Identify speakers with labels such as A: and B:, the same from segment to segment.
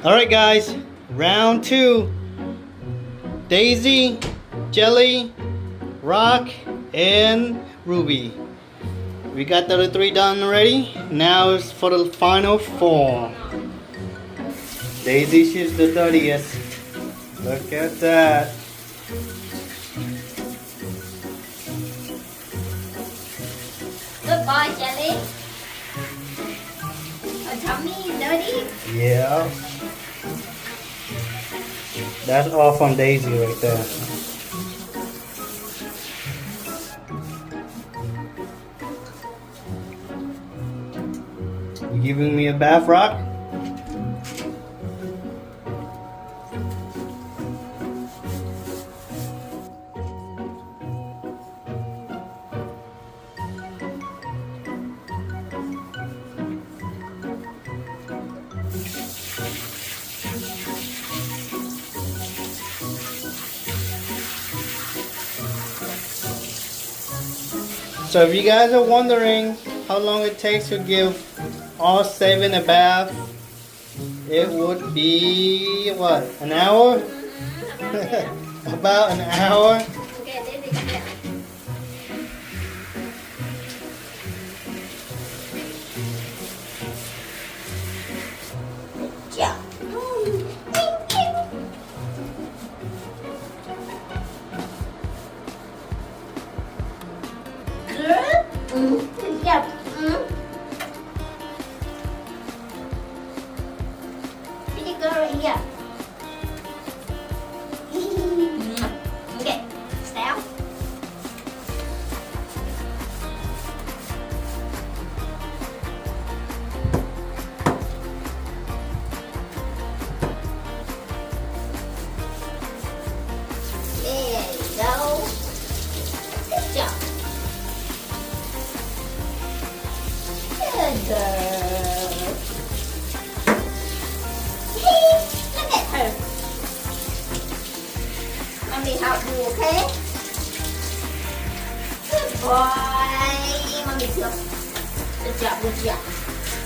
A: Alright guys, round 2. Daisy, Jelly, Rock, and Ruby. We got the other 3 done already. Now it's for the final 4. Daisy, she's the dirtiest. Look at that.
B: Good boy, Jelly. Your tummy is dirty.
A: Yeah. That's all from Daisy right there. You giving me a bath, Rock? So if you guys are wondering how long it takes to give all 7 a bath, it would be what, an hour? About an hour.
B: Okay, Daisy, come here. Yeah. Good job. Pretty girl right here. Okay, stay. There you go. Good job. Good girl. Look at her. Mommy help you, okay? Good boy. Mommy look. Good job, good job.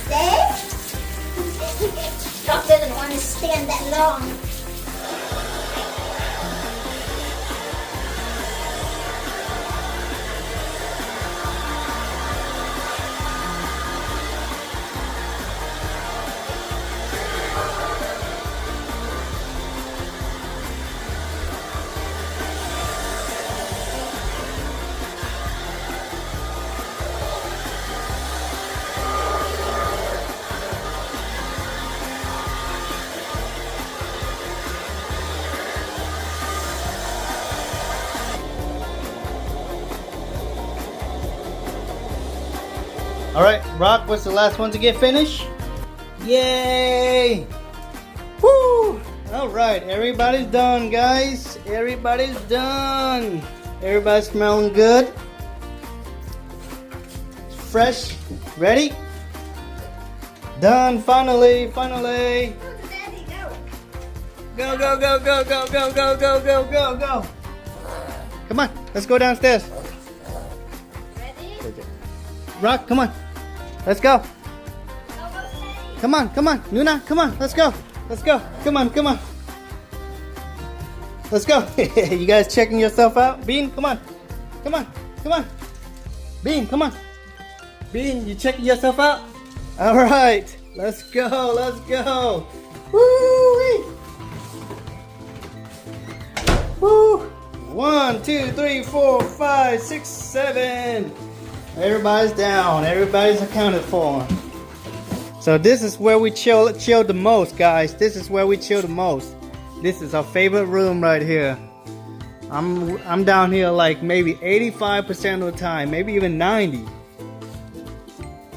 B: Stay. Dog doesn't want to stand that long.
A: Alright, Rock was the last one to get finished. Yay! Woo! Alright, everybody's done, guys. Everybody's done. Everybody's smelling good. Fresh. Ready? Done, finally, finally.
B: Daddy, go.
A: Go, go, go, go, go, go, go, go, go, go, go. Come on, let's go downstairs.
B: Ready?
A: Rock, come on. Let's go.
B: Go, Daddy.
A: Come on, come on. Nuna, come on. Let's go. Let's go. Come on, come on. Let's go. You guys checking yourself out? Bean, come on. Come on. Come on. Bean, come on. Bean, you checking yourself out? All right. Let's go. Let's go. Woo-wee. Woo. 1, 2, 3, 4, 5, 6, 7. Everybody's down. Everybody's accounted for. So this is where we chill the most, guys. This is where we chill the most. This is our favorite room right here. I'm down here like maybe 85% of the time, maybe even 90.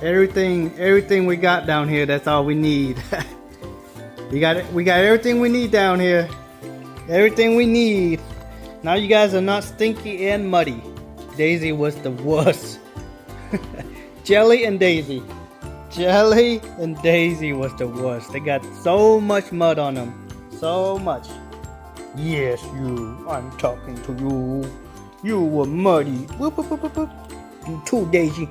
A: Everything we got down here, that's all we need. we got everything we need down here. Everything we need. Now you guys are not stinky and muddy. Daisy was the worst. Jelly and Daisy. Jelly and Daisy was the worst. They got so much mud on them. So much. Yes, you. I'm talking to you. You were muddy. Whoop, whoop, whoop, whoop. You too, Daisy.